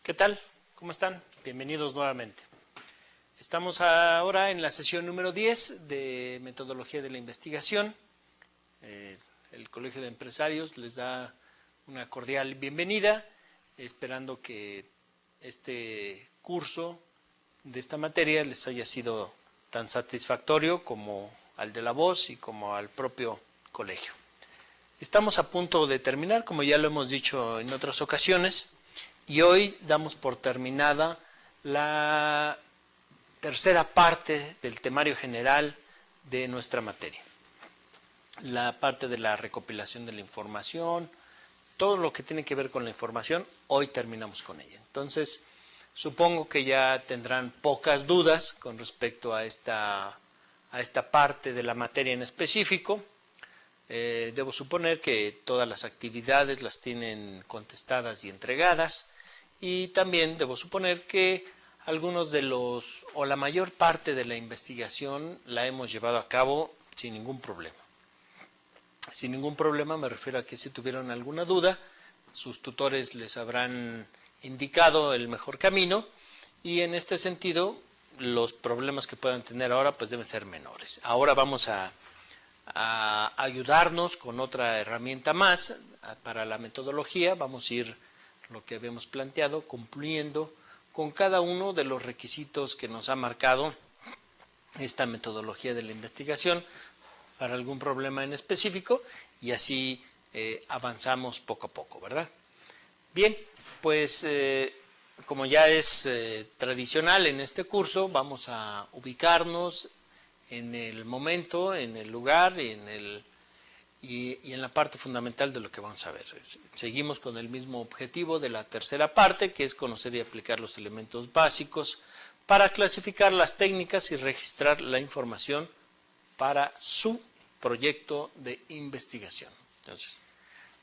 ¿Qué tal? ¿Cómo están? Bienvenidos nuevamente. Estamos ahora en la sesión número 10 de Metodología de la Investigación. El Colegio de Empresarios les da una cordial bienvenida, esperando que este curso de esta materia les haya sido tan satisfactorio como al de la voz y como al propio colegio. Estamos a punto de terminar, como ya lo hemos dicho en otras ocasiones, y hoy damos por terminada la tercera parte del temario general de nuestra materia. La parte de la recopilación de la información, todo lo que tiene que ver con la información, hoy terminamos con ella. Entonces, supongo que ya tendrán pocas dudas con respecto a esta parte de la materia en específico. Debo suponer que todas las actividades las tienen contestadas y entregadas, y también debo suponer que algunos de los, o la mayor parte de la investigación la hemos llevado a cabo sin ningún problema. Sin ningún problema me refiero a que si tuvieron alguna duda, sus tutores les habrán indicado el mejor camino, y en este sentido los problemas que puedan tener ahora pues deben ser menores. Ahora vamos a ayudarnos con otra herramienta más para la metodología. Vamos a ir, lo que habíamos planteado, cumpliendo con cada uno de los requisitos que nos ha marcado esta metodología de la investigación para algún problema en específico, y así avanzamos poco a poco, ¿verdad? Bien, pues como ya es tradicional en este curso, vamos a ubicarnos en el momento, en el lugar y en la parte fundamental de lo que vamos a ver. Seguimos con el mismo objetivo de la tercera parte, que es conocer y aplicar los elementos básicos para clasificar las técnicas y registrar la información para su proyecto de investigación. Entonces,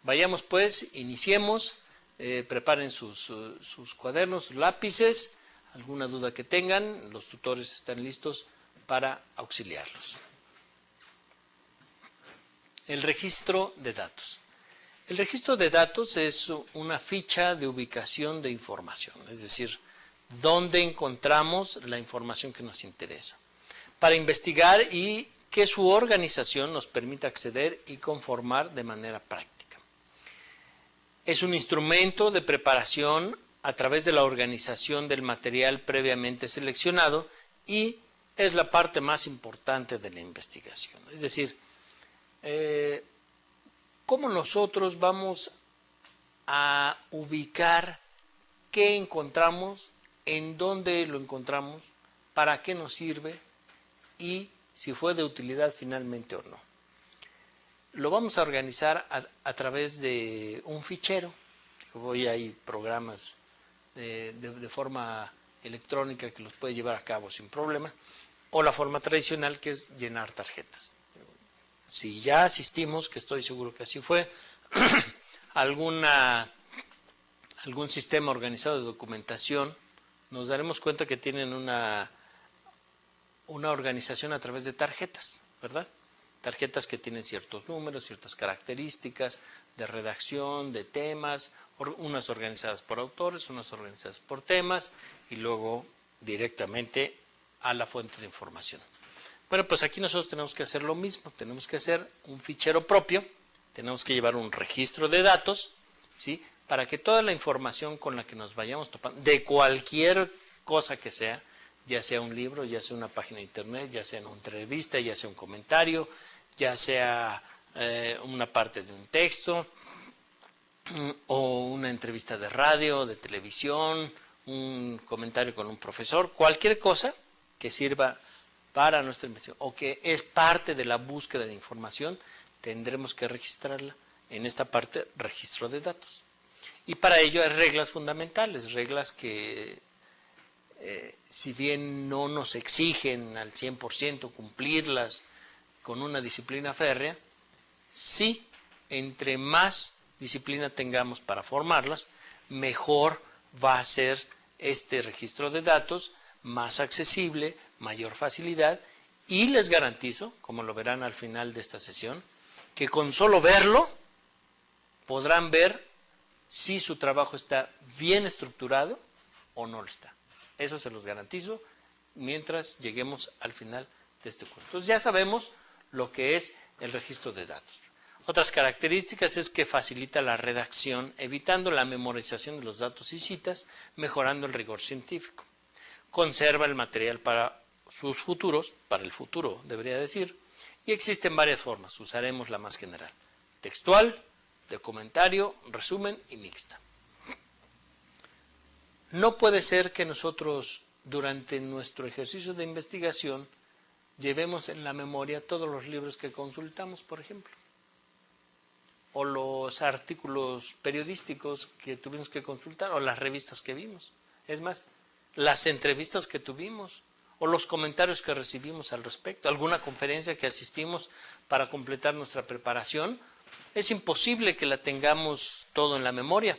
vayamos pues, iniciemos, preparen sus cuadernos, sus lápices, alguna duda que tengan, los tutores están listos para auxiliarlos. El registro de datos. El registro de datos es una ficha de ubicación de información, es decir, dónde encontramos la información que nos interesa, para investigar y que su organización nos permita acceder y conformar de manera práctica. Es un instrumento de preparación a través de la organización del material previamente seleccionado, y es la parte más importante de la investigación. Es decir, ¿cómo nosotros vamos a ubicar qué encontramos, en dónde lo encontramos, para qué nos sirve y si fue de utilidad finalmente o no? Lo vamos a organizar a través de un fichero. Hoy hay programas de forma electrónica que los puede llevar a cabo sin problema, o la forma tradicional, que es llenar tarjetas. Si ya asistimos, que estoy seguro que así fue, algún sistema organizado de documentación, nos daremos cuenta que tienen una organización a través de tarjetas, ¿verdad? Tarjetas que tienen ciertos números, ciertas características de redacción, de temas, unas organizadas por autores, unas organizadas por temas, y luego directamente a la fuente de información. Bueno, pues aquí nosotros tenemos que hacer lo mismo, tenemos que hacer un fichero propio, tenemos que llevar un registro de datos, ¿sí?, para que toda la información con la que nos vayamos topando, de cualquier cosa que sea, ya sea un libro, ya sea una página de internet, ya sea una entrevista, ya sea un comentario, ya sea una parte de un texto, o una entrevista de radio, de televisión, un comentario con un profesor, cualquier cosa que sirva para nuestra investigación o que es parte de la búsqueda de información, tendremos que registrarla en esta parte, registro de datos. Y para ello hay reglas fundamentales, reglas que si bien no nos exigen al 100% cumplirlas con una disciplina férrea, sí, entre más disciplina tengamos para formarlas, mejor va a ser este registro de datos, más accesible, mayor facilidad, y les garantizo, como lo verán al final de esta sesión, que con solo verlo podrán ver si su trabajo está bien estructurado o no lo está. Eso se los garantizo mientras lleguemos al final de este curso. Entonces ya sabemos lo que es el registro de datos. Otras características es que facilita la redacción, evitando la memorización de los datos y citas, mejorando el rigor científico. Conserva el material para sus futuros, para el futuro debería decir, y existen varias formas, usaremos la más general: textual, de comentario, resumen y mixta. No puede ser que nosotros durante nuestro ejercicio de investigación llevemos en la memoria todos los libros que consultamos, por ejemplo, o los artículos periodísticos que tuvimos que consultar, o las revistas que vimos. Es más, las entrevistas que tuvimos, o los comentarios que recibimos al respecto, alguna conferencia que asistimos para completar nuestra preparación. Es imposible que la tengamos todo en la memoria.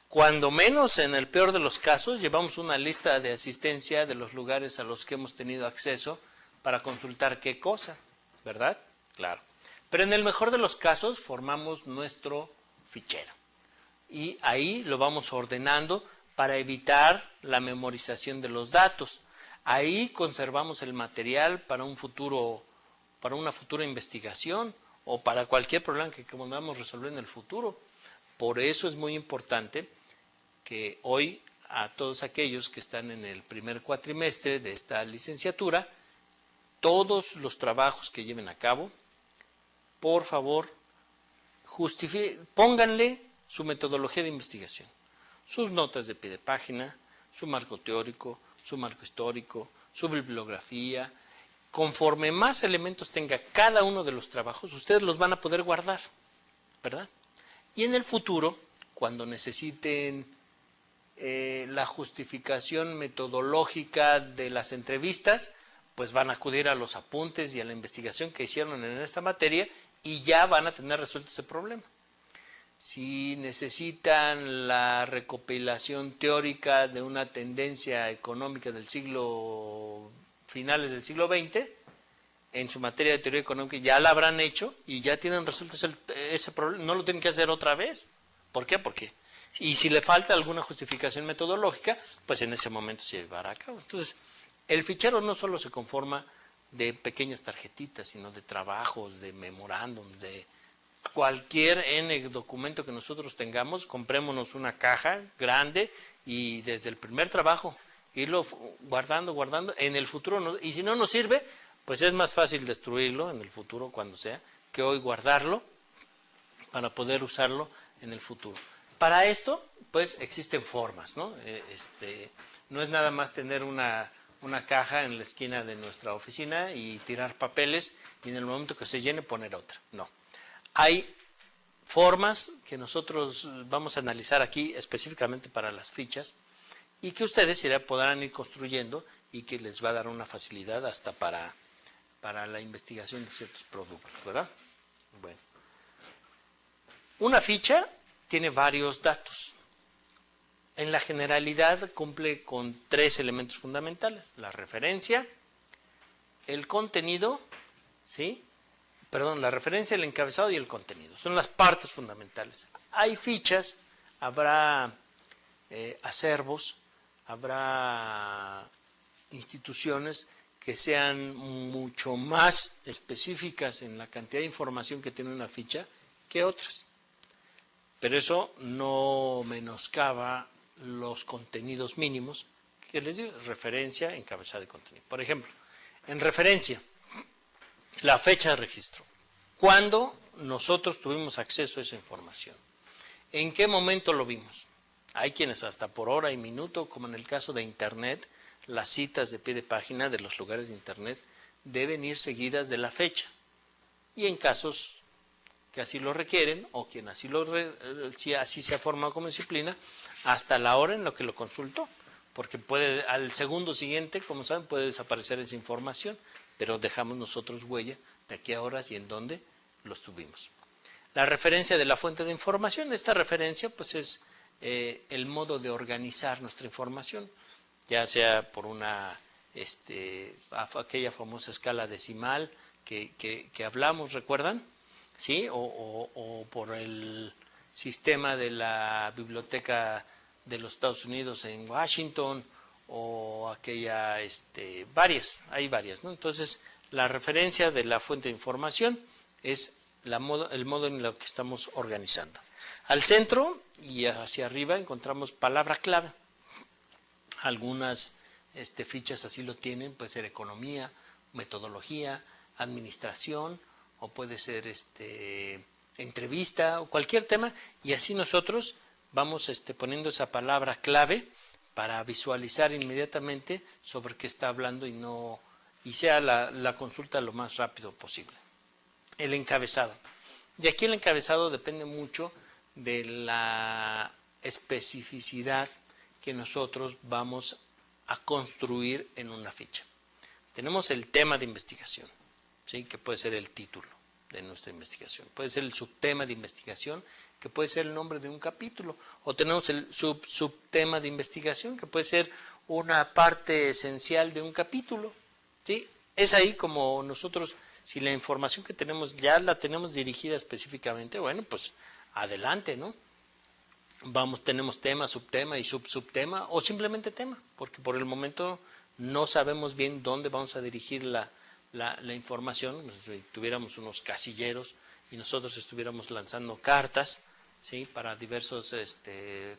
Cuando menos, en el peor de los casos, llevamos una lista de asistencia de los lugares a los que hemos tenido acceso para consultar qué cosa, ¿verdad? Claro. Pero en el mejor de los casos formamos nuestro fichero y ahí lo vamos ordenando para evitar la memorización de los datos. Ahí conservamos el material para una futura investigación o para cualquier problema que podamos resolver en el futuro. Por eso es muy importante que hoy a todos aquellos que están en el primer cuatrimestre de esta licenciatura, todos los trabajos que lleven a cabo, por favor, pónganle su metodología de investigación, sus notas de pie de página, su marco teórico, su marco histórico, su bibliografía. Conforme más elementos tenga cada uno de los trabajos, ustedes los van a poder guardar, ¿verdad? Y en el futuro, cuando necesiten la justificación metodológica de las entrevistas, pues van a acudir a los apuntes y a la investigación que hicieron en esta materia y ya van a tener resuelto ese problema. Si necesitan la recopilación teórica de una tendencia económica del finales del siglo XX, en su materia de teoría económica ya la habrán hecho y ya tienen resuelto ese problema, no lo tienen que hacer otra vez. ¿Por qué? Y si le falta alguna justificación metodológica, pues en ese momento se llevará a cabo. Entonces, el fichero no solo se conforma de pequeñas tarjetitas, sino de trabajos, de memorándums, de cualquier documento que nosotros tengamos. Comprémonos una caja grande y desde el primer trabajo irlo guardando en el futuro. Y si no nos sirve, pues es más fácil destruirlo en el futuro cuando sea, que hoy guardarlo para poder usarlo en el futuro. Para esto, pues existen formas, ¿no? No es nada más tener una caja en la esquina de nuestra oficina y tirar papeles y en el momento que se llene poner otra. No. Hay formas que nosotros vamos a analizar aquí específicamente para las fichas y que ustedes podrán ir construyendo y que les va a dar una facilidad hasta para la investigación de ciertos productos, ¿verdad? Bueno. Una ficha tiene varios datos. En la generalidad cumple con 3 elementos fundamentales: la referencia, el contenido, ¿sí? La referencia, el encabezado y el contenido. Son las partes fundamentales. Hay fichas, habrá acervos, habrá instituciones que sean mucho más específicas en la cantidad de información que tiene una ficha que otras. Pero eso no menoscaba los contenidos mínimos que les digo: referencia, encabezado y contenido. Por ejemplo, en referencia, la fecha de registro. ¿Cuándo nosotros tuvimos acceso a esa información? ¿En qué momento lo vimos? Hay quienes hasta por hora y minuto, como en el caso de Internet, las citas de pie de página de los lugares de Internet deben ir seguidas de la fecha. Y en casos que así lo requieren, o quien si así se ha formado como disciplina, hasta la hora en la que lo consultó, porque al segundo siguiente, como saben, puede desaparecer esa información, pero dejamos nosotros huella de a qué horas y en dónde los tuvimos. La referencia de la fuente de información. Esta referencia pues es el modo de organizar nuestra información, ya sea por aquella famosa escala decimal que hablamos, ¿recuerdan? ¿Sí? O por el sistema de la biblioteca de los Estados Unidos en Washington, o aquella, varias, hay varias, ¿no? Entonces, la referencia de la fuente de información es el modo en el que estamos organizando. Al centro y hacia arriba encontramos palabra clave. Algunas fichas así lo tienen, puede ser economía, metodología, administración, o puede ser entrevista, o cualquier tema, y así nosotros vamos poniendo esa palabra clave para visualizar inmediatamente sobre qué está hablando y sea la consulta lo más rápido posible. El encabezado. Y aquí el encabezado depende mucho de la especificidad que nosotros vamos a construir en una ficha. Tenemos el tema de investigación, ¿sí? Que puede ser el título de nuestra investigación. Puede ser el subtema de investigación, que puede ser el nombre de un capítulo. O tenemos el subtema de investigación, que puede ser una parte esencial de un capítulo, ¿sí? Es ahí como nosotros, si la información que tenemos ya la tenemos dirigida específicamente, bueno, pues adelante, ¿no? Tenemos tema, subtema y subtema, o simplemente tema, porque por el momento no sabemos bien dónde vamos a dirigir la información. Si tuviéramos unos casilleros y nosotros estuviéramos lanzando cartas, ¿sí? Para diversos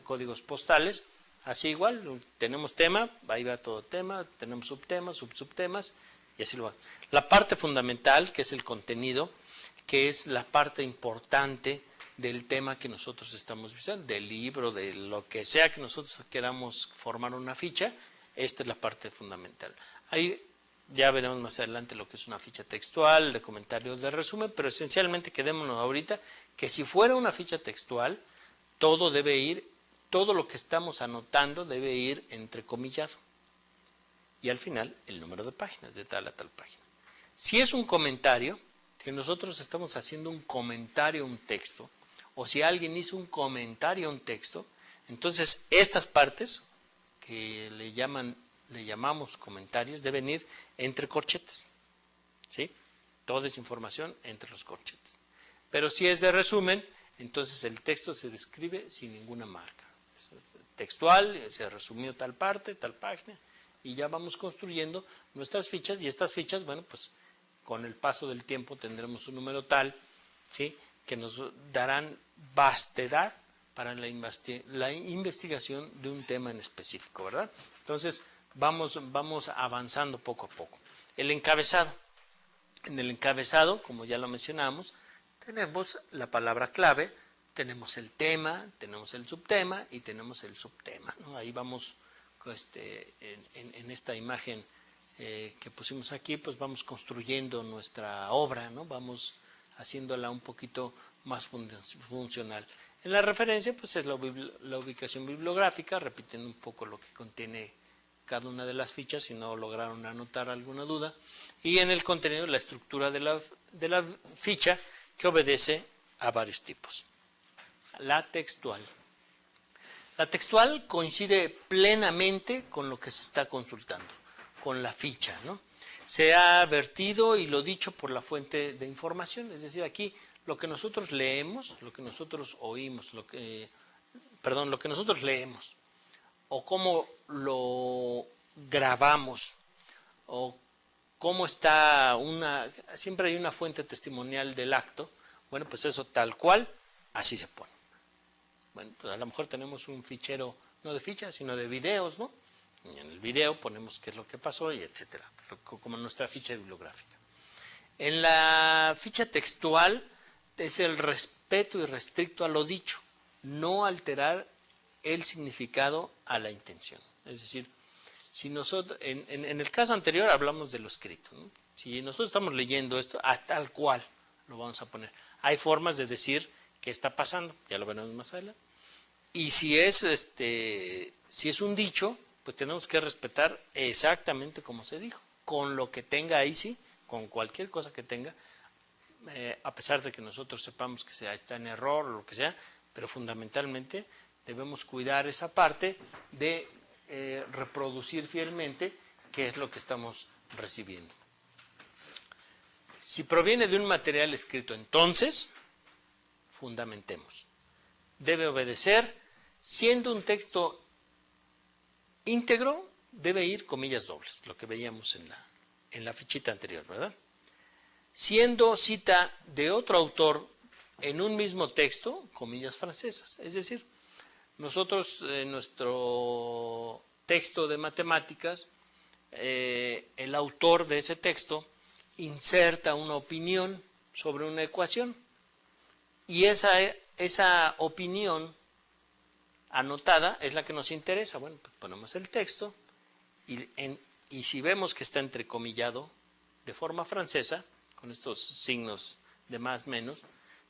códigos postales, así igual, tenemos tema, ahí va todo tema, tenemos subtemas, subtemas, y así lo va. La parte fundamental, que es el contenido, que es la parte importante del tema que nosotros estamos visando, del libro, de lo que sea que nosotros queramos formar una ficha, esta es la parte fundamental. Ahí ya veremos más adelante lo que es una ficha textual, de comentarios, de resumen, pero esencialmente quedémonos ahorita que si fuera una ficha textual, todo lo que estamos anotando debe ir entrecomillado. Y al final, el número de páginas, de tal a tal página. Si es un comentario, que nosotros estamos haciendo un comentario a un texto, o si alguien hizo un comentario a un texto, entonces estas partes que le llamamos comentarios deben ir entre corchetes, ¿sí? Toda esa información entre los corchetes. Pero si es de resumen, entonces el texto se describe sin ninguna marca. Es textual, se resumió tal parte, tal página, y ya vamos construyendo nuestras fichas, y estas fichas, bueno, pues con el paso del tiempo tendremos un número tal, ¿sí? Que nos darán vastedad para la investigación de un tema en específico, ¿verdad? Entonces, vamos avanzando poco a poco. El encabezado. En el encabezado, como ya lo mencionamos, tenemos la palabra clave, tenemos el tema, tenemos el subtema y tenemos el subtema, ¿no? Ahí vamos, en esta imagen que pusimos aquí, pues vamos construyendo nuestra obra, ¿no? Vamos haciéndola un poquito más funcional. En la referencia, pues es la ubicación bibliográfica, repitiendo un poco lo que contiene cada una de las fichas, si no lograron anotar alguna duda. Y en el contenido, la estructura de la ficha, que obedece a varios tipos. La textual. La textual coincide plenamente con lo que se está consultando, con la ficha, ¿no? Se ha vertido y lo dicho por la fuente de información, es decir, aquí lo que nosotros leemos, lo que nosotros oímos, lo que nosotros leemos, o cómo lo grabamos, o cómo está siempre hay una fuente testimonial del acto, bueno, pues eso tal cual, así se pone. Bueno, pues a lo mejor tenemos un fichero, no de fichas, sino de videos, ¿no? Y en el video ponemos qué es lo que pasó y etcétera, como nuestra ficha bibliográfica. En la ficha textual es el respeto irrestricto a lo dicho, no alterar el significado a la intención. Es decir, si nosotros, en el caso anterior hablamos de lo escrito, ¿no? Si nosotros estamos leyendo esto, tal cual lo vamos a poner. Hay formas de decir qué está pasando, ya lo veremos más adelante. Y si es un dicho, pues tenemos que respetar exactamente como se dijo, con lo que tenga ahí sí, con cualquier cosa que tenga, a pesar de que nosotros sepamos que está en error o lo que sea, pero fundamentalmente debemos cuidar esa parte de reproducir fielmente qué es lo que estamos recibiendo. Si proviene de un material escrito, entonces fundamentemos. Debe obedecer Siendo un texto íntegro, debe ir comillas dobles, lo que veíamos en la fichita anterior, ¿verdad? Siendo cita de otro autor en un mismo texto, comillas francesas. Es decir, nosotros en nuestro texto de matemáticas, el autor de ese texto inserta una opinión sobre una ecuación y esa opinión anotada es la que nos interesa. Bueno, pues ponemos el texto y si vemos que está entrecomillado de forma francesa, con estos signos de más menos,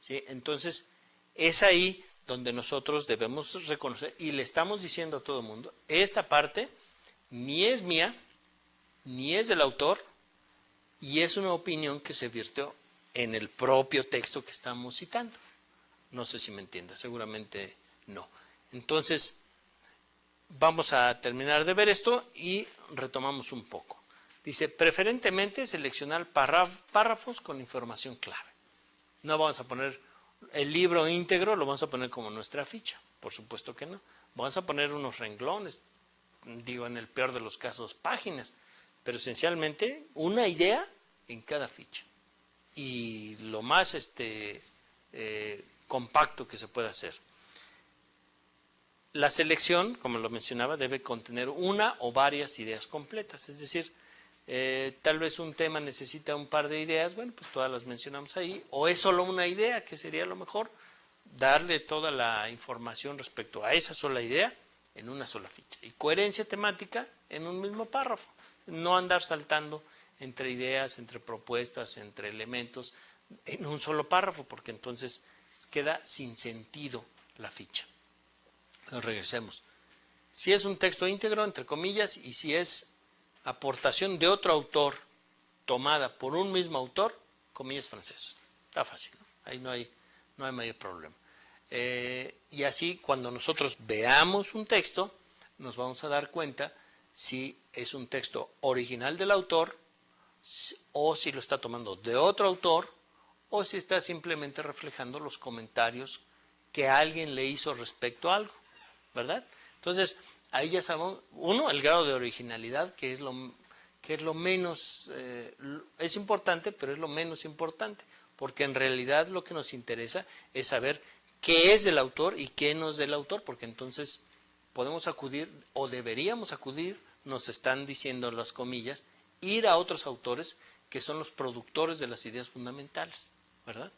¿sí? Entonces es ahí donde nosotros debemos reconocer y le estamos diciendo a todo el mundo, esta parte ni es mía, ni es del autor, y es una opinión que se virtió en el propio texto que estamos citando. No sé si me entiendas, seguramente no. Entonces, vamos a terminar de ver esto y retomamos un poco. Dice, preferentemente seleccionar párrafos con información clave. No vamos a poner el libro íntegro, lo vamos a poner como nuestra ficha, por supuesto que no. Vamos a poner unos renglones, digo en el peor de los casos páginas, pero esencialmente una idea en cada ficha y lo más compacto que se pueda hacer. La selección, como lo mencionaba, debe contener una o varias ideas completas, es decir, tal vez un tema necesita un par de ideas, bueno, pues todas las mencionamos ahí, o es solo una idea, que sería lo mejor, darle toda la información respecto a esa sola idea en una sola ficha. Y coherencia temática en un mismo párrafo, no andar saltando entre ideas, entre propuestas, entre elementos, en un solo párrafo, porque entonces queda sin sentido la ficha. Pero regresemos. Si es un texto íntegro, entre comillas, y si es aportación de otro autor tomada por un mismo autor, comillas francesas. Está fácil, ¿no? Ahí no hay mayor problema. Y así, cuando nosotros veamos un texto, nos vamos a dar cuenta si es un texto original del autor o si lo está tomando de otro autor o si está simplemente reflejando los comentarios que alguien le hizo respecto a algo, ¿verdad? Entonces, ahí ya sabemos, uno, el grado de originalidad, que es lo menos, es importante, pero es lo menos importante, porque en realidad lo que nos interesa es saber qué es del autor y qué no es del autor, porque entonces podemos acudir, o deberíamos acudir, nos están diciendo las comillas, ir a otros autores que son los productores de las ideas fundamentales, ¿verdad?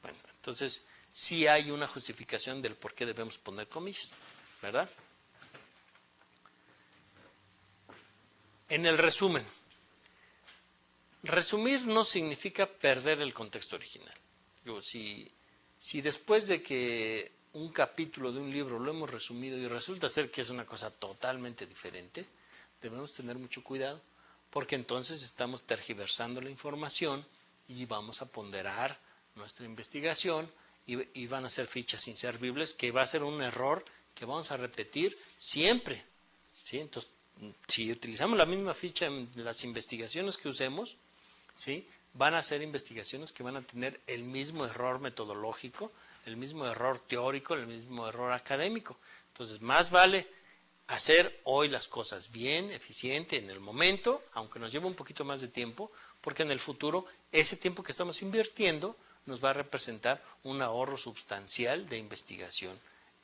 Bueno, entonces sí hay una justificación del por qué debemos poner comillas, ¿verdad? En el resumen, resumir no significa perder el contexto original. Digo, si después de que un capítulo de un libro lo hemos resumido y resulta ser que es una cosa totalmente diferente, debemos tener mucho cuidado, porque entonces estamos tergiversando la información y vamos a ponderar nuestra investigación y van a ser fichas inservibles, que va a ser un error que vamos a repetir siempre, ¿sí? Entonces, si utilizamos la misma ficha en las investigaciones que usemos, ¿sí? Van a ser investigaciones que van a tener el mismo error metodológico, el mismo error teórico, el mismo error académico. Entonces, más vale hacer hoy las cosas bien, eficiente, en el momento, aunque nos lleve un poquito más de tiempo, porque en el futuro ese tiempo que estamos invirtiendo nos va a representar un ahorro sustancial de investigación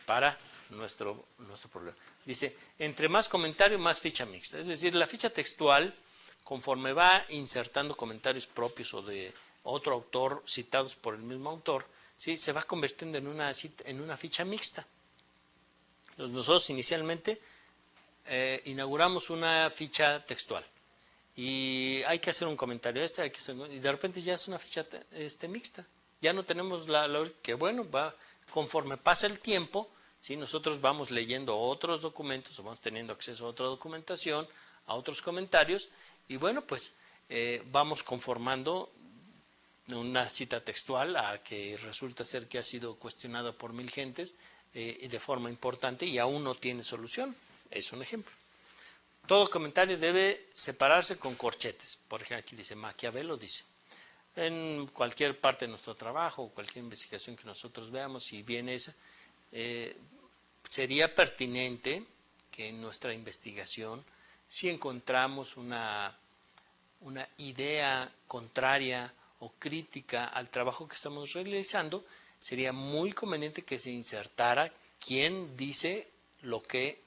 para nuestro problema. Dice, entre más comentario, más ficha mixta. Es decir, la ficha textual, conforme va insertando comentarios propios o de otro autor citados por el mismo autor, ¿sí? Se va convirtiendo en una ficha mixta. Entonces, nosotros inicialmente inauguramos una ficha textual y hay que hacer un comentario y de repente ya es una ficha mixta. Ya no tenemos que bueno, conforme pasa el tiempo, ¿sí? Nosotros vamos leyendo otros documentos o vamos teniendo acceso a otra documentación, a otros comentarios y bueno, pues vamos conformando una cita textual a que resulta ser que ha sido cuestionada por 1000 gentes y de forma importante y aún no tiene solución. Es un ejemplo. Todo comentario debe separarse con corchetes. Por ejemplo, aquí dice Maquiavelo, dice. En cualquier parte de nuestro trabajo o cualquier investigación que nosotros veamos, si viene esa, sería pertinente que en nuestra investigación, si encontramos una idea contraria o crítica al trabajo que estamos realizando, sería muy conveniente que se insertara quien dice lo que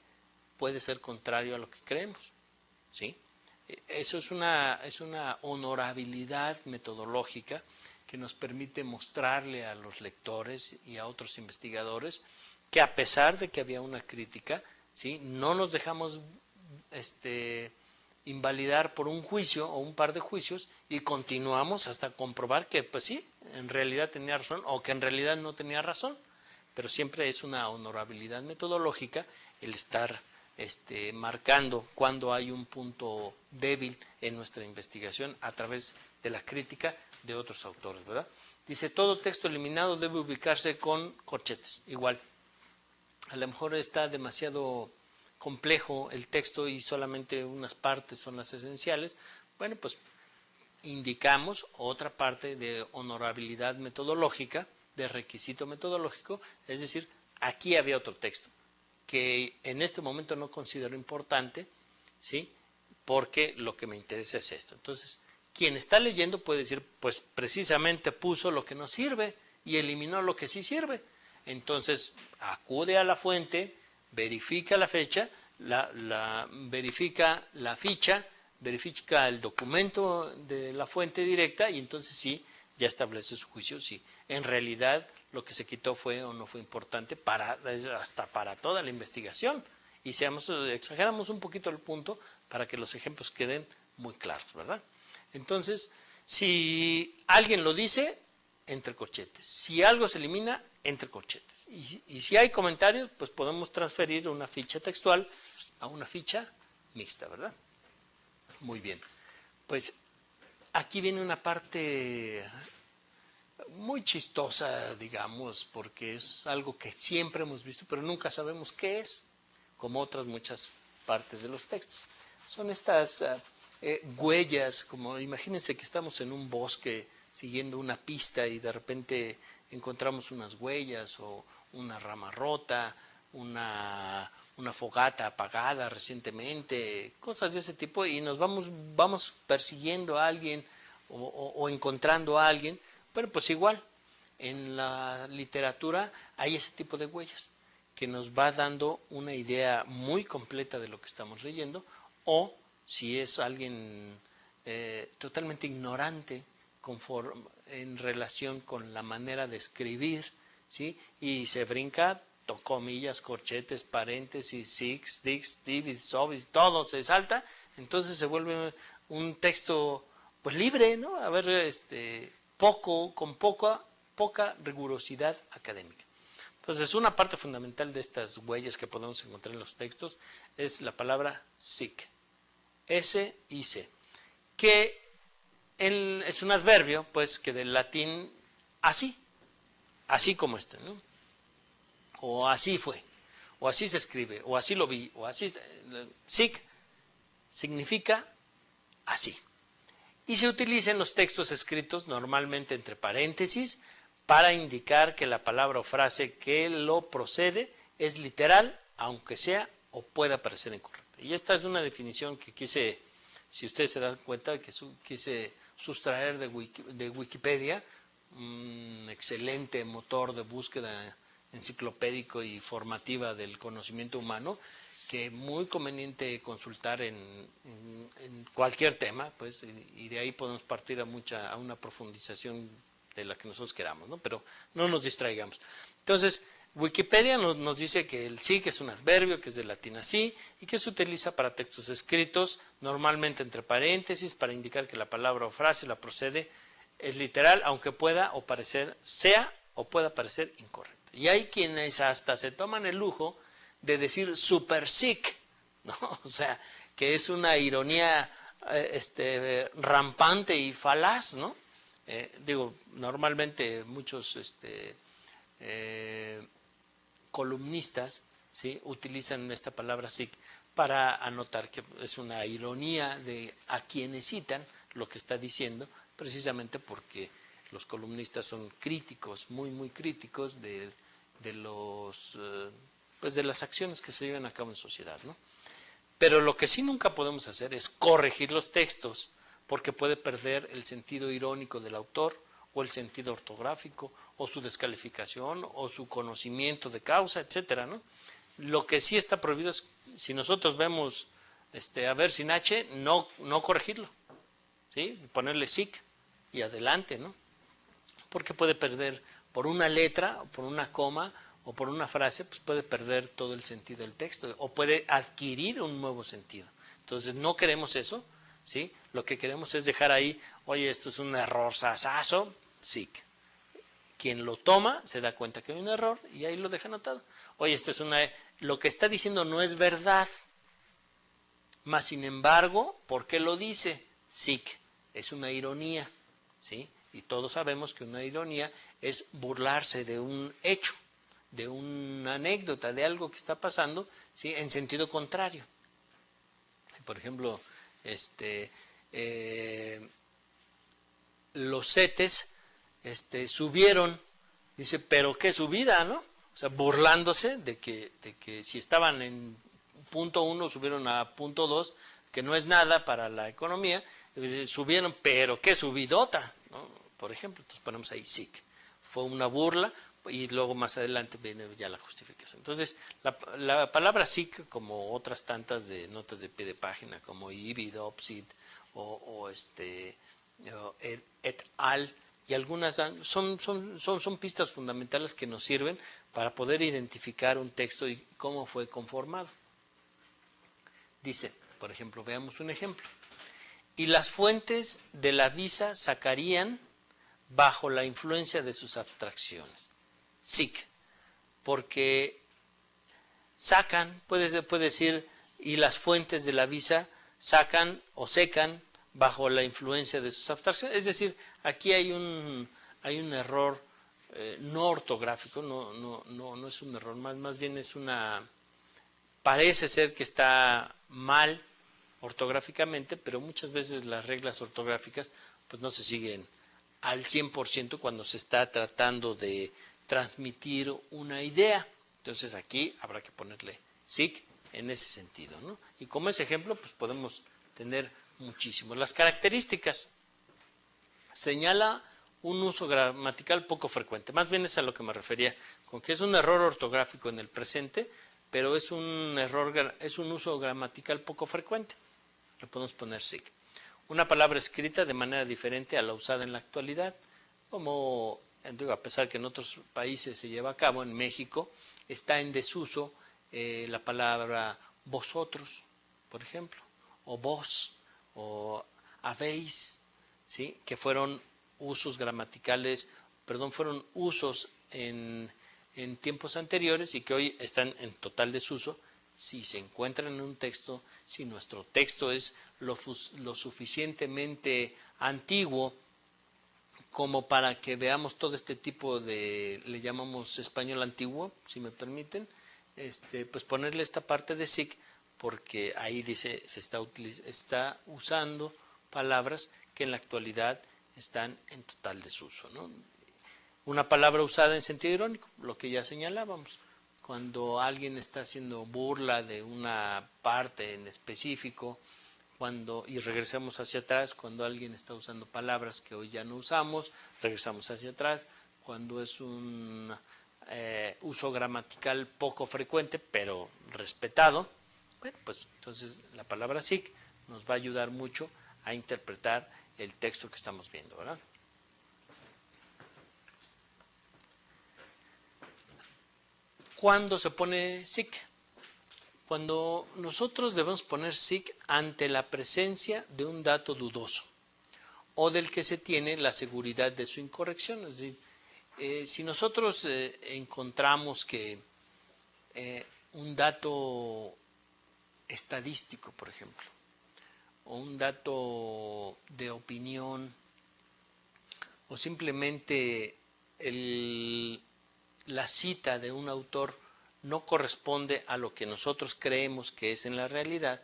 puede ser contrario a lo que creemos, ¿sí? Eso es una honorabilidad metodológica que nos permite mostrarle a los lectores y a otros investigadores que a pesar de que había una crítica, ¿sí?, no nos dejamos invalidar por un juicio o un par de juicios y continuamos hasta comprobar que pues sí, en realidad tenía razón o que en realidad no tenía razón, pero siempre es una honorabilidad metodológica el estar marcando cuando hay un punto débil en nuestra investigación a través de la crítica de otros autores, ¿verdad? Dice, todo texto eliminado debe ubicarse con corchetes, igual. A lo mejor está demasiado complejo el texto y solamente unas partes son las esenciales. Bueno, pues indicamos otra parte de honorabilidad metodológica, de requisito metodológico, es decir, aquí había otro texto que en este momento no considero importante, ¿sí?, porque lo que me interesa es esto. Entonces, quien está leyendo puede decir, pues precisamente puso lo que no sirve y eliminó lo que sí sirve. Entonces, acude a la fuente, verifica la fecha, verifica la ficha, verifica el documento de la fuente directa y entonces sí, ya establece su juicio, sí. En realidad, lo que se quitó fue o no fue importante hasta para toda la investigación. Y exageramos un poquito el punto para que los ejemplos queden muy claros, ¿verdad? Entonces, si alguien lo dice, entre corchetes. Si algo se elimina, entre corchetes. Y si hay comentarios, pues podemos transferir una ficha textual a una ficha mixta, ¿verdad? Muy bien. Pues aquí viene una parte muy chistosa, digamos, porque es algo que siempre hemos visto, pero nunca sabemos qué es, como otras muchas partes de los textos. Son estas huellas, como imagínense que estamos en un bosque siguiendo una pista y de repente encontramos unas huellas o una rama rota, una fogata apagada recientemente, cosas de ese tipo, y nos vamos persiguiendo a alguien o encontrando a alguien. Pero pues igual, en la literatura hay ese tipo de huellas que nos va dando una idea muy completa de lo que estamos leyendo, o si es alguien totalmente ignorante en relación con la manera de escribir, ¿sí?, y se brinca comillas, corchetes, paréntesis, six, dix, divis, sobis, todo se salta, entonces se vuelve un texto pues libre, ¿no? A ver, con poca rigurosidad académica. Entonces, una parte fundamental de estas huellas que podemos encontrar en los textos es la palabra sic, S-I-C, que es un adverbio, pues, que del latín así como este, ¿no? O así fue, o así se escribe, o así lo vi, o así. Sic significa así. Y se utiliza en los textos escritos normalmente entre paréntesis para indicar que la palabra o frase que lo procede es literal, aunque sea o pueda parecer incorrecta. Y esta es una definición que quise, si ustedes se dan cuenta, que quise sustraer de Wikipedia, un excelente motor de búsqueda enciclopédico y formativa del conocimiento humano, que muy conveniente consultar en cualquier tema, pues, y de ahí podemos partir a una profundización de la que nosotros queramos, ¿no? Pero no nos distraigamos. Entonces, Wikipedia nos dice que el sí, que es un adverbio, que es del latín así, y que se utiliza para textos escritos, normalmente entre paréntesis, para indicar que la palabra o frase la procede es literal, aunque pueda o pueda parecer incorrecta. Y hay quienes hasta se toman el lujo de decir super sick, ¿no? O sea, que es una ironía rampante y falaz, ¿no? Normalmente muchos columnistas, ¿sí?, utilizan esta palabra sick para anotar que es una ironía de a quienes citan lo que está diciendo, precisamente porque los columnistas son críticos, muy, muy críticos de los pues de las acciones que se llevan a cabo en sociedad, ¿no? Pero lo que sí nunca podemos hacer es corregir los textos, porque puede perder el sentido irónico del autor, o el sentido ortográfico, o su descalificación, o su conocimiento de causa, etcétera, ¿no? Lo que sí está prohibido es, si nosotros vemos a ver sin H, no corregirlo, ¿sí? Ponerle SIC y adelante, ¿no? Porque puede perder por una letra, o por una coma, o por una frase, pues puede perder todo el sentido del texto, o puede adquirir un nuevo sentido. Entonces no queremos eso, ¿sí? Lo que queremos es dejar ahí, oye, esto es un error sasazo, SIC. Quien lo toma se da cuenta que hay un error y ahí lo deja anotado. Oye, lo que está diciendo no es verdad, mas sin embargo, ¿por qué lo dice? SIC, es una ironía, ¿sí? Y todos sabemos que una ironía es burlarse de un hecho, de una anécdota, de algo que está pasando, ¿sí? En sentido contrario. Por ejemplo, los CETES subieron, dice, pero qué subida, ¿no? O sea, burlándose de que si estaban en punto 1 subieron a punto 2, que no es nada para la economía, subieron, pero qué subidota, ¿no? Por ejemplo, entonces ponemos ahí SIC. Fue una burla y luego más adelante viene ya la justificación. Entonces, la palabra SIC, como otras tantas de notas de pie de página, como IBID, OPSID o et al, y algunas son pistas fundamentales que nos sirven para poder identificar un texto y cómo fue conformado. Dice, por ejemplo, veamos un ejemplo. Y las fuentes de la visa sacarían bajo la influencia de sus abstracciones. SIC, porque sacan, puede decir, y las fuentes de la visa sacan o secan bajo la influencia de sus abstracciones. Es decir, aquí hay un error no ortográfico, no es un error, más bien es parece ser que está mal ortográficamente, pero muchas veces las reglas ortográficas pues no se siguen al 100% cuando se está tratando de transmitir una idea. Entonces aquí habrá que ponerle SIC en ese sentido, ¿no? Y como ese ejemplo, pues podemos tener muchísimos. Las características. Señala un uso gramatical poco frecuente. Más bien es a lo que me refería, con que es un error ortográfico en el presente, pero es un uso gramatical poco frecuente. Le podemos poner SIC. Una palabra escrita de manera diferente a la usada en la actualidad, como a pesar que en otros países se lleva a cabo, en México está en desuso la palabra vosotros, por ejemplo, o vos, o habéis, ¿sí? Que fueron usos gramaticales, fueron usos en tiempos anteriores y que hoy están en total desuso. Si se encuentran en un texto, si nuestro texto es lo suficientemente antiguo como para que veamos todo este tipo de, le llamamos español antiguo, si me permiten, pues ponerle esta parte de SIC, porque ahí dice, se está usando palabras que en la actualidad están en total desuso, ¿no? Una palabra usada en sentido irónico, lo que ya señalábamos, cuando alguien está haciendo burla de una parte en específico, y regresamos hacia atrás, cuando alguien está usando palabras que hoy ya no usamos, regresamos hacia atrás, cuando es un uso gramatical poco frecuente, pero respetado, bueno, pues entonces la palabra SIC nos va a ayudar mucho a interpretar el texto que estamos viendo, ¿verdad? ¿Cuándo se pone SIC? Cuando nosotros debemos poner SIC ante la presencia de un dato dudoso o del que se tiene la seguridad de su incorrección. Es decir, si nosotros encontramos que un dato estadístico, por ejemplo, o un dato de opinión, o simplemente la cita de un autor no corresponde a lo que nosotros creemos que es en la realidad,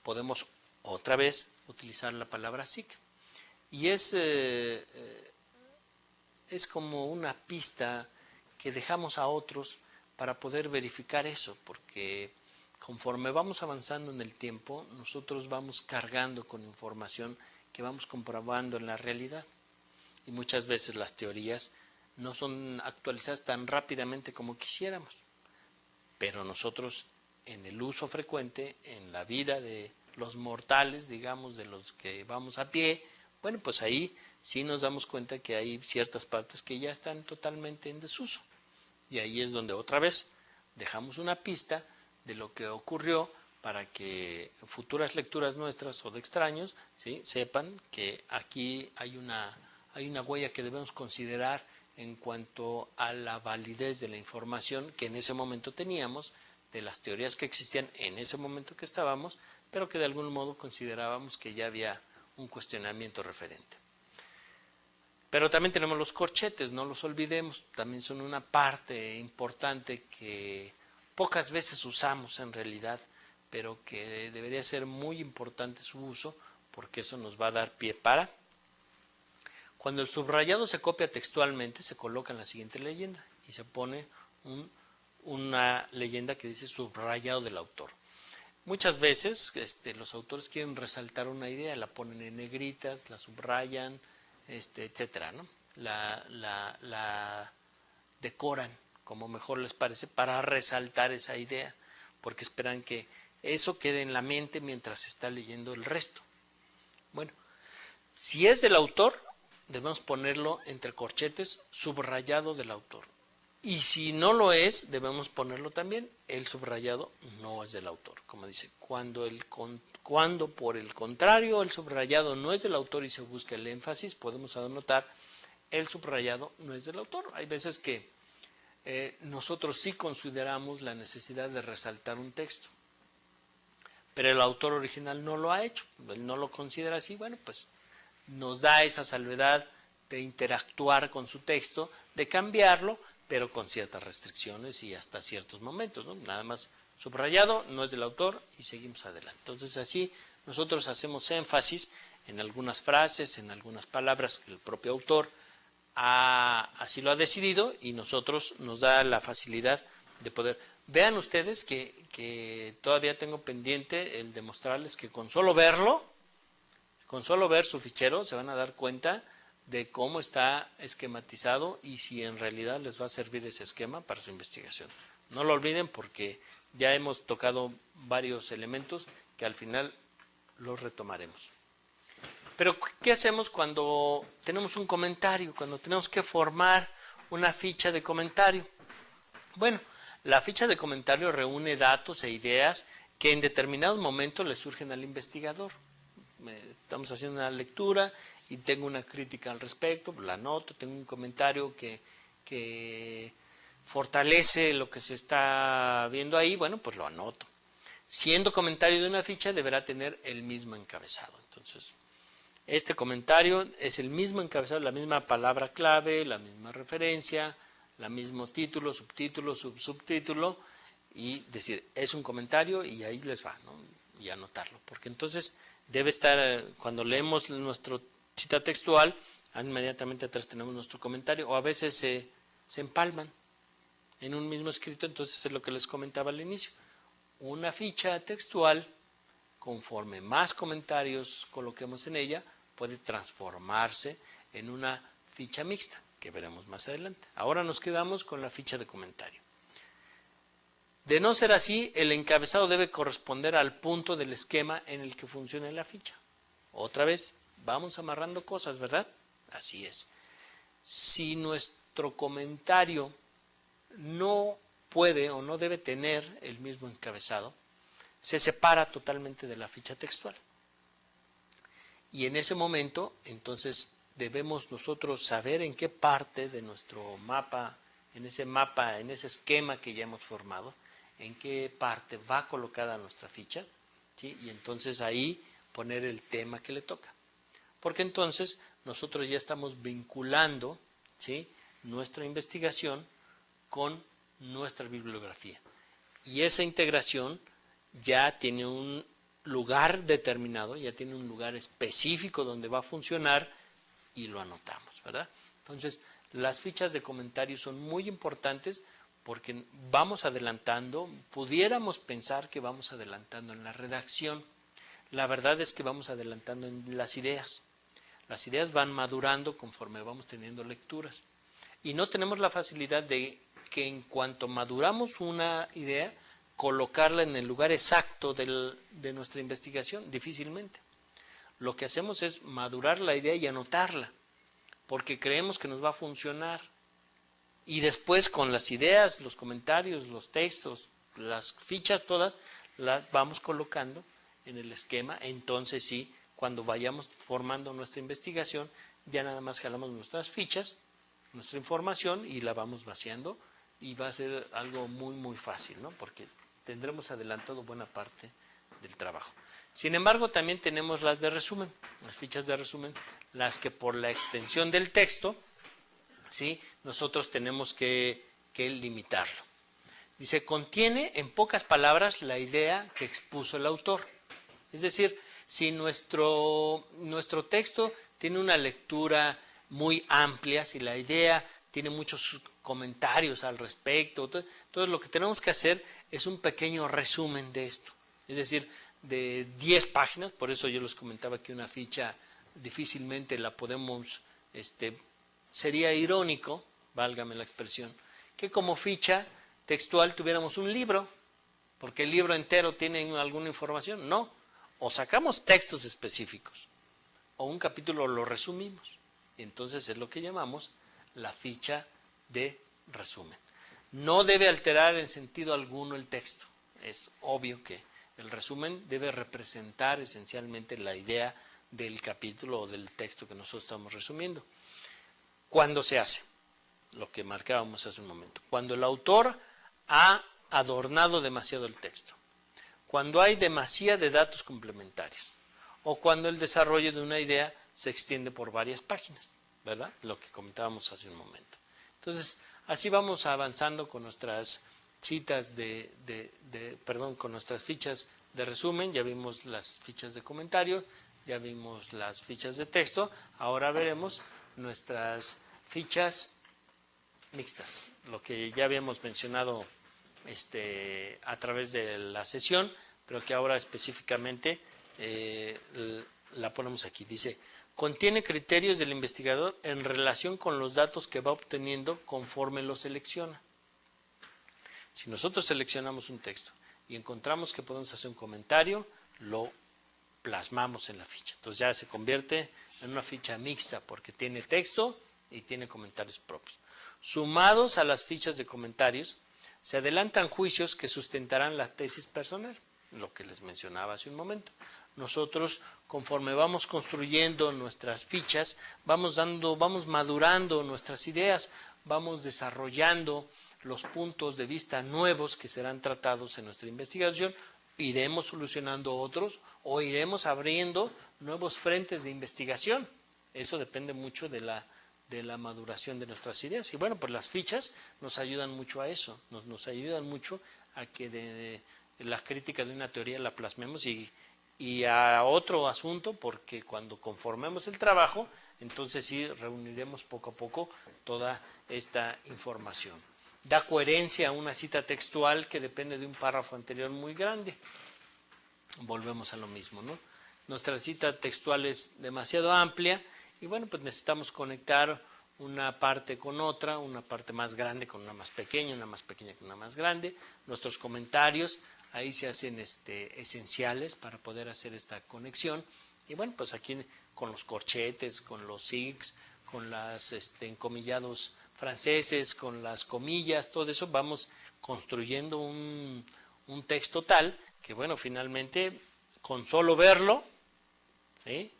podemos otra vez utilizar la palabra SIC. Y es como una pista que dejamos a otros para poder verificar eso, porque conforme vamos avanzando en el tiempo, nosotros vamos cargando con información que vamos comprobando en la realidad. Y muchas veces las teorías no son actualizadas tan rápidamente como quisiéramos. Pero nosotros, en el uso frecuente, en la vida de los mortales, digamos, de los que vamos a pie, bueno, pues ahí sí nos damos cuenta que hay ciertas partes que ya están totalmente en desuso. Y ahí es donde otra vez dejamos una pista de lo que ocurrió para que futuras lecturas nuestras o de extraños, ¿sí?, sepan que aquí hay una huella que debemos considerar en cuanto a la validez de la información que en ese momento teníamos, de las teorías que existían en ese momento que estábamos, pero que de algún modo considerábamos que ya había un cuestionamiento referente. Pero también tenemos los corchetes, no los olvidemos, también son una parte importante que pocas veces usamos en realidad, pero que debería ser muy importante su uso, porque eso nos va a dar pie para. Cuando el subrayado se copia textualmente, se coloca en la siguiente leyenda y se pone una leyenda que dice subrayado del autor. Muchas veces los autores quieren resaltar una idea, la ponen en negritas, la subrayan, etcétera, ¿no? La decoran como mejor les parece para resaltar esa idea, porque esperan que eso quede en la mente mientras se está leyendo el resto. Bueno, si es del autor, debemos ponerlo entre corchetes subrayado del autor. Y si no lo es, debemos ponerlo también, el subrayado no es del autor. Como dice, cuando por el contrario el subrayado no es del autor y se busca el énfasis, podemos anotar el subrayado no es del autor. Hay veces que nosotros sí consideramos la necesidad de resaltar un texto, pero el autor original no lo ha hecho, él no lo considera así. Bueno, pues nos da esa salvedad de interactuar con su texto, de cambiarlo, pero con ciertas restricciones y hasta ciertos momentos, ¿no? Nada más subrayado, no es del autor y seguimos adelante. Entonces así nosotros hacemos énfasis en algunas frases, en algunas palabras que el propio autor así lo ha decidido, y nosotros nos da la facilidad de poder. Vean ustedes que todavía tengo pendiente el demostrarles que con solo ver su fichero se van a dar cuenta de cómo está esquematizado y si en realidad les va a servir ese esquema para su investigación. No lo olviden, porque ya hemos tocado varios elementos que al final los retomaremos. Pero ¿qué hacemos cuando tenemos un comentario, cuando tenemos que formar una ficha de comentario? Bueno, la ficha de comentario reúne datos e ideas que en determinado momento le surgen al investigador. Estamos haciendo una lectura y tengo una crítica al respecto, la anoto, tengo un comentario que fortalece lo que se está viendo ahí, bueno, pues lo anoto. Siendo comentario de una ficha, deberá tener el mismo encabezado. Entonces, este comentario es el mismo encabezado, la misma palabra clave, la misma referencia, el mismo título, subtítulo, subtítulo, y decir, es un comentario y ahí les va, ¿no? Y anotarlo, porque entonces debe estar, cuando leemos nuestro cita textual, inmediatamente atrás tenemos nuestro comentario, o a veces se empalman en un mismo escrito. Entonces es lo que les comentaba al inicio. Una ficha textual, conforme más comentarios coloquemos en ella, puede transformarse en una ficha mixta, que veremos más adelante. Ahora nos quedamos con la ficha de comentario. De no ser así, el encabezado debe corresponder al punto del esquema en el que funcione la ficha. Otra vez, vamos amarrando cosas, ¿verdad? Así es. Si nuestro comentario no puede o no debe tener el mismo encabezado, se separa totalmente de la ficha textual. Y en ese momento, entonces, debemos nosotros saber en qué parte de nuestro mapa, en ese esquema que ya hemos formado, en qué parte va colocada nuestra ficha, ¿sí? Y entonces ahí poner el tema que le toca. Porque entonces nosotros ya estamos vinculando, ¿sí?, nuestra investigación con nuestra bibliografía. Y esa integración ya tiene un lugar determinado, ya tiene un lugar específico donde va a funcionar y lo anotamos, ¿verdad? Entonces, las fichas de comentarios son muy importantes porque vamos adelantando, pudiéramos pensar que vamos adelantando en la redacción. La verdad es que vamos adelantando en las ideas. Las ideas van madurando conforme vamos teniendo lecturas. Y no tenemos la facilidad de que en cuanto maduramos una idea, colocarla en el lugar exacto de nuestra investigación, difícilmente. Lo que hacemos es madurar la idea y anotarla, porque creemos que nos va a funcionar. Y después con las ideas, los comentarios, los textos, las fichas todas, las vamos colocando en el esquema. Entonces sí, cuando vayamos formando nuestra investigación, ya nada más jalamos nuestras fichas, nuestra información y la vamos vaciando y va a ser algo muy muy fácil, ¿no? Porque tendremos adelantado buena parte del trabajo. Sin embargo, también tenemos las de resumen, las fichas de resumen, las que por la extensión del texto, ¿sí?, nosotros tenemos que limitarlo. Dice, contiene en pocas palabras la idea que expuso el autor. Es decir, si nuestro texto tiene una lectura muy amplia, si la idea tiene muchos comentarios al respecto, entonces lo que tenemos que hacer es un pequeño resumen de esto. Es decir, de 10 páginas, por eso yo les comentaba que una ficha difícilmente la podemos, sería irónico, válgame la expresión, que como ficha textual tuviéramos un libro, porque el libro entero tiene alguna información. No, o sacamos textos específicos, o un capítulo lo resumimos, y entonces es lo que llamamos la ficha de resumen. No debe alterar en sentido alguno el texto, es obvio que el resumen debe representar esencialmente la idea del capítulo o del texto que nosotros estamos resumiendo. ¿Cuándo se hace? Lo que marcábamos hace un momento. Cuando el autor ha adornado demasiado el texto, cuando hay demasía de datos complementarios, o cuando el desarrollo de una idea se extiende por varias páginas, ¿verdad? Lo que comentábamos hace un momento. Entonces, así vamos avanzando con nuestras citas con nuestras fichas de resumen. Ya vimos las fichas de comentario, ya vimos las fichas de texto, ahora veremos nuestras fichas mixtas, lo que ya habíamos mencionado a través de la sesión, pero que ahora específicamente la ponemos aquí. Dice, contiene criterios del investigador en relación con los datos que va obteniendo conforme los selecciona. Si nosotros seleccionamos un texto y encontramos que podemos hacer un comentario, lo plasmamos en la ficha. Entonces ya se convierte en una ficha mixta porque tiene texto y tiene comentarios propios. Sumados a las fichas de comentarios, se adelantan juicios que sustentarán la tesis personal, lo que les mencionaba hace un momento. Nosotros, conforme vamos construyendo nuestras fichas, vamos madurando nuestras ideas, vamos desarrollando los puntos de vista nuevos que serán tratados en nuestra investigación, iremos solucionando otros o iremos abriendo nuevos frentes de investigación. Eso depende mucho de la maduración de nuestras ideas. Y bueno, pues las fichas nos ayudan mucho a eso, nos ayudan mucho a que de la crítica de una teoría la plasmemos y a otro asunto, porque cuando conformemos el trabajo, entonces sí reuniremos poco a poco toda esta información. Da coherencia a una cita textual que depende de un párrafo anterior muy grande. Volvemos a lo mismo, ¿no? Nuestra cita textual es demasiado amplia y bueno, pues necesitamos conectar una parte con otra, una parte más grande con una más pequeña con una más grande. Nuestros comentarios ahí se hacen esenciales para poder hacer esta conexión. Y bueno, pues aquí con los corchetes, con los sigs, con las encomillados franceses, con las comillas, todo eso vamos construyendo un texto tal que bueno, finalmente con solo verlo, ¿sí?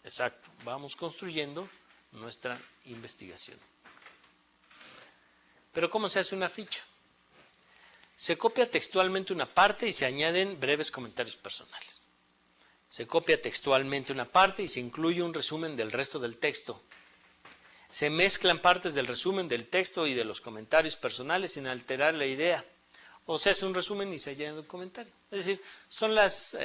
Exacto, vamos construyendo nuestra investigación. Pero ¿cómo se hace una ficha? Se copia textualmente una parte y se añaden breves comentarios personales. Se copia textualmente una parte y se incluye un resumen del resto del texto. Se mezclan partes del resumen del texto y de los comentarios personales sin alterar la idea. O se hace un resumen y se añade un comentario. Es decir, son las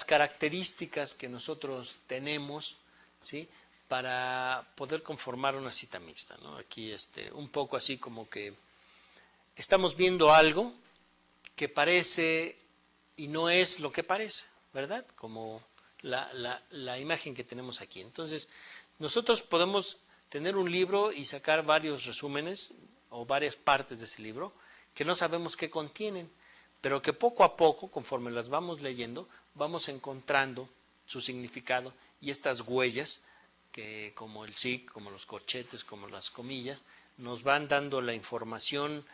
características que nosotros tenemos, ¿sí?, para poder conformar una cita mixta, ¿no? Aquí un poco así como que estamos viendo algo que parece y no es lo que parece, ¿verdad? Como la imagen que tenemos aquí. Entonces, nosotros podemos tener un libro y sacar varios resúmenes o varias partes de ese libro que no sabemos qué contienen, pero que poco a poco, conforme las vamos leyendo, vamos encontrando su significado y estas huellas que como el SIC, como los corchetes, como las comillas, nos van dando la información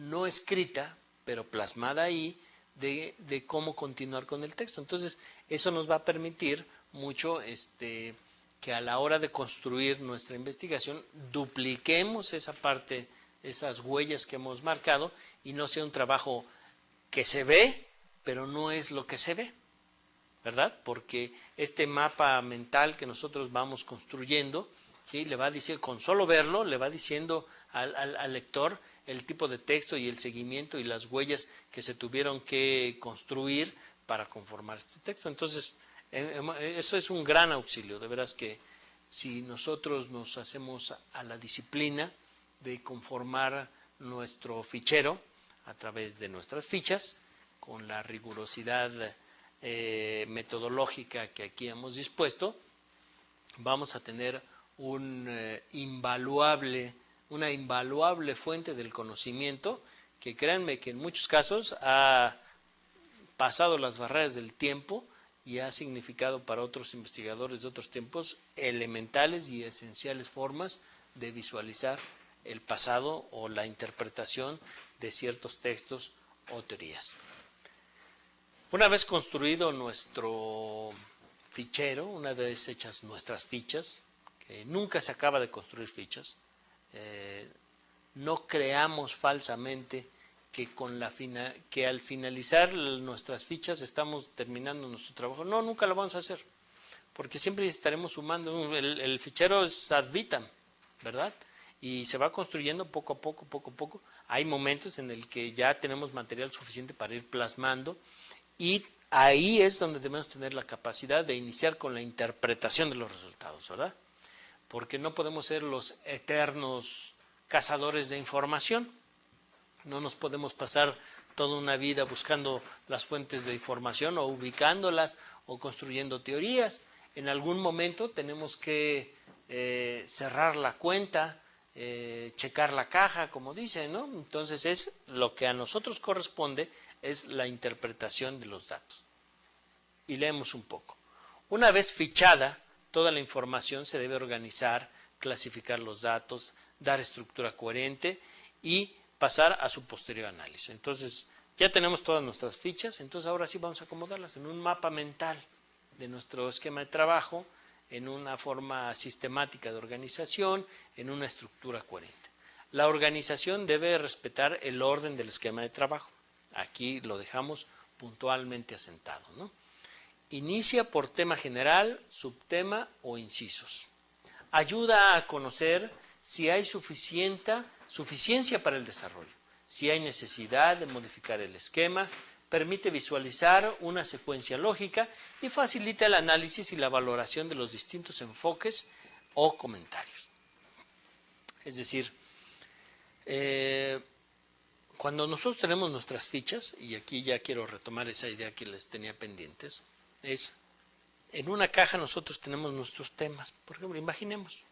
no escrita, pero plasmada ahí, de cómo continuar con el texto. Entonces, eso nos va a permitir mucho que a la hora de construir nuestra investigación dupliquemos esa parte, esas huellas que hemos marcado y no sea un trabajo que se ve, pero no es lo que se ve, ¿verdad? Porque este mapa mental que nosotros vamos construyendo, ¿sí? Le va a decir, con solo verlo, le va diciendo al lector el tipo de texto y el seguimiento y las huellas que se tuvieron que construir para conformar este texto. Entonces, eso es un gran auxilio. De veras que si nosotros nos hacemos a la disciplina de conformar nuestro fichero a través de nuestras fichas, con la rigurosidad metodológica que aquí hemos dispuesto, vamos a tener una invaluable fuente del conocimiento que créanme que en muchos casos ha pasado las barreras del tiempo y ha significado para otros investigadores de otros tiempos elementales y esenciales formas de visualizar el pasado o la interpretación de ciertos textos o teorías. Una vez construido nuestro fichero, una vez hechas nuestras fichas, que nunca se acaba de construir fichas, no creamos falsamente que al finalizar nuestras fichas estamos terminando nuestro trabajo. No, nunca lo vamos a hacer, porque siempre estaremos sumando. El fichero es ad vitam, ¿verdad? Y se va construyendo poco a poco, poco a poco. Hay momentos en el que ya tenemos material suficiente para ir plasmando y ahí es donde debemos tener la capacidad de iniciar con la interpretación de los resultados, ¿verdad? Porque no podemos ser los eternos cazadores de información. No nos podemos pasar toda una vida buscando las fuentes de información o ubicándolas o construyendo teorías. En algún momento tenemos que cerrar la cuenta, checar la caja, como dicen, ¿no? Entonces es lo que a nosotros corresponde, es la interpretación de los datos. Y leemos un poco. Una vez fichada, toda la información se debe organizar, clasificar los datos, dar estructura coherente y pasar a su posterior análisis. Entonces, ya tenemos todas nuestras fichas, entonces ahora sí vamos a acomodarlas en un mapa mental de nuestro esquema de trabajo, en una forma sistemática de organización, en una estructura coherente. La organización debe respetar el orden del esquema de trabajo. Aquí lo dejamos puntualmente asentado, ¿no? Inicia por tema general, subtema o incisos. Ayuda a conocer si hay suficiencia para el desarrollo, si hay necesidad de modificar el esquema, permite visualizar una secuencia lógica y facilita el análisis y la valoración de los distintos enfoques o comentarios. Es decir, cuando nosotros tenemos nuestras fichas, y aquí ya quiero retomar esa idea que les tenía pendientes, es en una caja nosotros tenemos nuestros temas. Por ejemplo, imaginemos.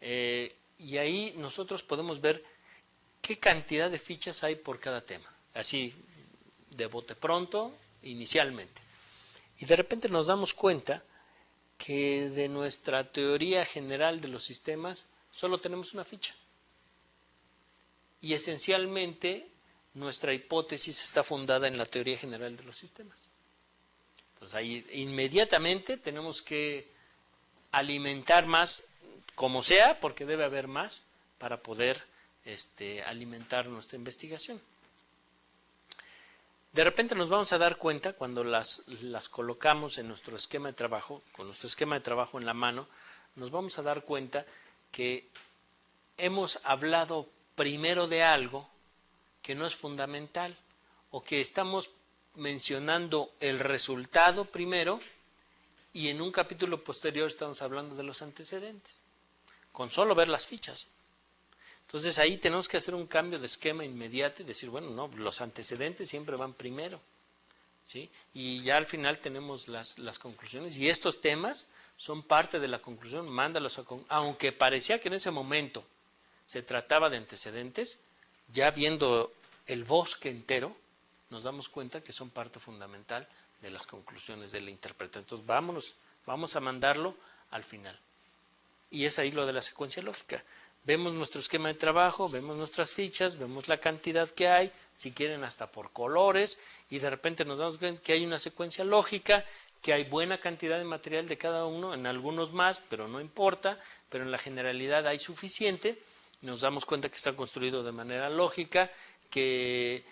Y ahí nosotros podemos ver qué cantidad de fichas hay por cada tema. Así, de bote pronto, inicialmente. Y de repente nos damos cuenta que de nuestra teoría general de los sistemas solo tenemos una ficha. Y esencialmente nuestra hipótesis está fundada en la teoría general de los sistemas. Entonces ahí inmediatamente tenemos que alimentar más, como sea, porque debe haber más, para poder alimentar nuestra investigación. De repente nos vamos a dar cuenta cuando las colocamos en nuestro esquema de trabajo, con nuestro esquema de trabajo en la mano, nos vamos a dar cuenta que hemos hablado primero de algo que no es fundamental o que estamos mencionando el resultado primero y en un capítulo posterior estamos hablando de los antecedentes, con solo ver las fichas. Entonces ahí tenemos que hacer un cambio de esquema inmediato y decir, bueno, no, los antecedentes siempre van primero, ¿sí? Y ya al final tenemos las conclusiones, y estos temas son parte de la conclusión, mándalos aunque parecía que en ese momento se trataba de antecedentes, ya viendo el bosque entero, nos damos cuenta que son parte fundamental de las conclusiones de la interpretación. Entonces vamos a mandarlo al final. Y es ahí lo de la secuencia lógica. Vemos nuestro esquema de trabajo, vemos nuestras fichas, vemos la cantidad que hay, si quieren hasta por colores, y de repente nos damos cuenta que hay una secuencia lógica, que hay buena cantidad de material de cada uno, en algunos más, pero no importa, pero en la generalidad hay suficiente. Nos damos cuenta que está construido de manera lógica, que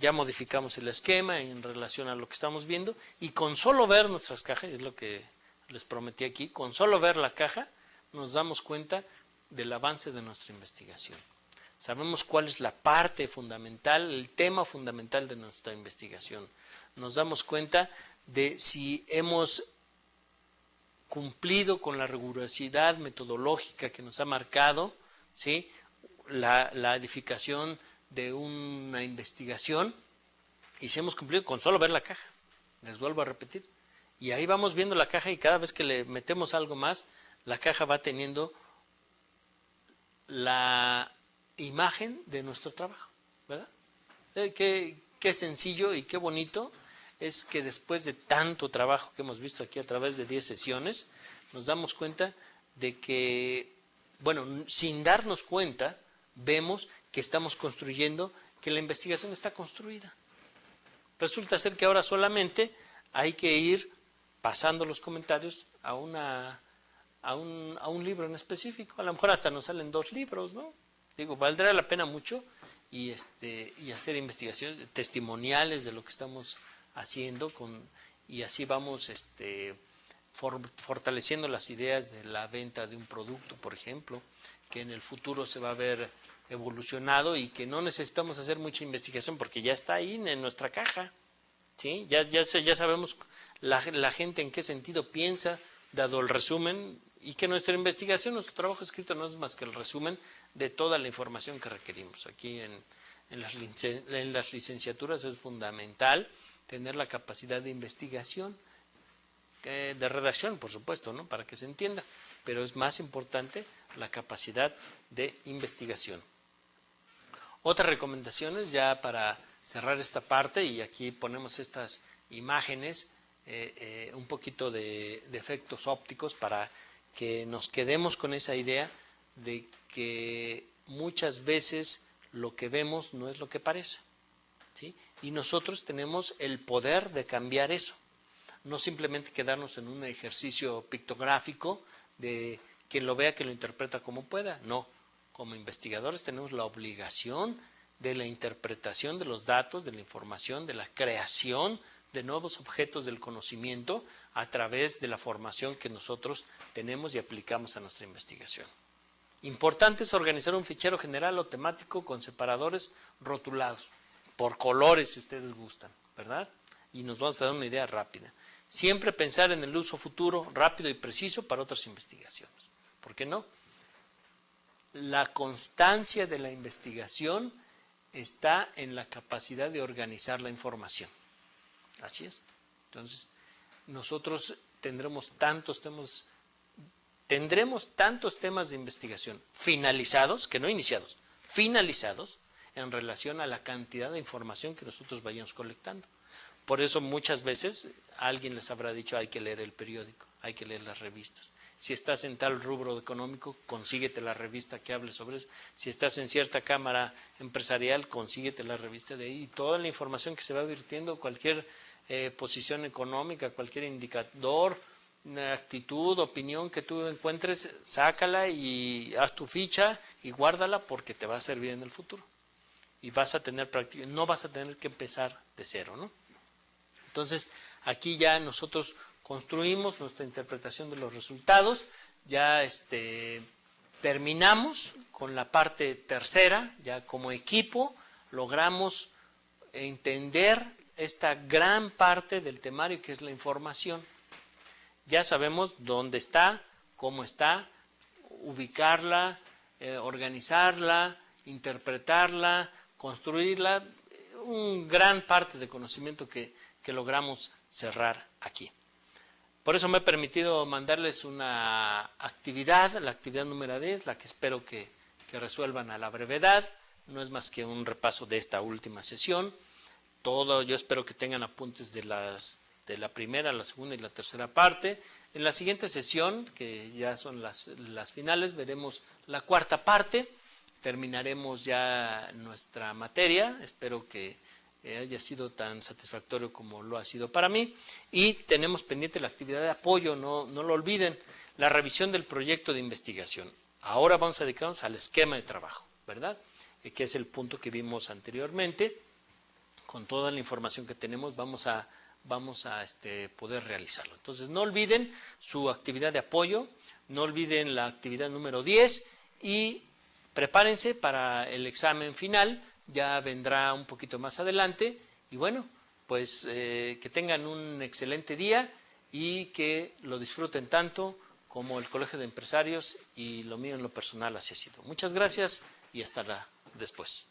ya modificamos el esquema en relación a lo que estamos viendo, y con solo ver nuestras cajas, es lo que les prometí aquí, con solo ver la caja nos damos cuenta del avance de nuestra investigación. Sabemos cuál es la parte fundamental, el tema fundamental de nuestra investigación. Nos damos cuenta de si hemos cumplido con la rigurosidad metodológica que nos ha marcado, ¿sí?, la edificación de una investigación, y si hemos cumplido con solo ver la caja. Les vuelvo a repetir. Y ahí vamos viendo la caja, y cada vez que le metemos algo más, la caja va teniendo la imagen de nuestro trabajo, ¿verdad? Qué sencillo y qué bonito es que después de tanto trabajo que hemos visto aquí a través de 10 sesiones, nos damos cuenta de que, bueno, sin darnos cuenta, vemos que estamos construyendo, que la investigación está construida. Resulta ser que ahora solamente hay que ir pasando los comentarios a un libro en específico. A lo mejor hasta nos salen 2 libros, ¿no? Digo, valdrá la pena mucho, y hacer investigaciones testimoniales de lo que estamos haciendo, y así vamos fortaleciendo las ideas de la venta de un producto, por ejemplo, que en el futuro se va a ver evolucionado, y que no necesitamos hacer mucha investigación porque ya está ahí en nuestra caja, ¿sí? Ya sabemos la gente en qué sentido piensa, dado el resumen, y que nuestra investigación, nuestro trabajo escrito no es más que el resumen de toda la información que requerimos. Aquí en las licenciaturas es fundamental tener la capacidad de investigación, de redacción, por supuesto, ¿no?, para que se entienda, pero es más importante la capacidad de investigación. Otras recomendaciones ya para cerrar esta parte, y aquí ponemos estas imágenes, un poquito de efectos ópticos para que nos quedemos con esa idea de que muchas veces lo que vemos no es lo que parece, ¿sí? Y nosotros tenemos el poder de cambiar eso, no simplemente quedarnos en un ejercicio pictográfico de quien lo vea, que lo interpreta como pueda. No, como investigadores tenemos la obligación de la interpretación de los datos, de la información, de la creación de nuevos objetos del conocimiento a través de la formación que nosotros tenemos y aplicamos a nuestra investigación. Importante es organizar un fichero general o temático con separadores rotulados, por colores si ustedes gustan, ¿verdad? Y nos vamos a dar una idea rápida. Siempre pensar en el uso futuro, rápido y preciso para otras investigaciones. ¿Por qué no? La constancia de la investigación está en la capacidad de organizar la información. Así es. Entonces, nosotros tendremos tantos temas de investigación finalizados, que no iniciados, finalizados en relación a la cantidad de información que nosotros vayamos colectando. Por eso muchas veces alguien les habrá dicho, hay que leer el periódico, hay que leer las revistas. Si estás en tal rubro económico, consíguete la revista que hable sobre eso. Si estás en cierta cámara empresarial, consíguete la revista de ahí. Y toda la información que se va virtiendo, cualquier posición económica, cualquier indicador, actitud, opinión que tú encuentres, sácala y haz tu ficha y guárdala, porque te va a servir en el futuro. Y vas a tener práctica, no vas a tener que empezar de cero, ¿no? Entonces, aquí ya nosotros construimos nuestra interpretación de los resultados, ya terminamos con la parte tercera, ya como equipo logramos entender esta gran parte del temario que es la información, ya sabemos dónde está, cómo está, ubicarla, organizarla, interpretarla, construirla, un gran parte de conocimiento que logramos cerrar aquí. Por eso me he permitido mandarles una actividad, la actividad número 10, la que espero que resuelvan a la brevedad. No es más que un repaso de esta última sesión. Yo espero que tengan apuntes de la primera, la segunda y la tercera parte. En la siguiente sesión, que ya son las finales, veremos la cuarta parte. Terminaremos ya nuestra materia. Espero que haya sido tan satisfactorio como lo ha sido para mí. Y tenemos pendiente la actividad de apoyo, no lo olviden, la revisión del proyecto de investigación. Ahora vamos a dedicarnos al esquema de trabajo, ¿verdad? Que es el punto que vimos anteriormente. Con toda la información que tenemos vamos a poder realizarlo. Entonces no olviden su actividad de apoyo, no olviden la actividad número 10 y prepárense para el examen final. Ya vendrá un poquito más adelante y bueno, pues que tengan un excelente día y que lo disfruten tanto como el Colegio de Empresarios y lo mío en lo personal así ha sido. Muchas gracias y hasta después.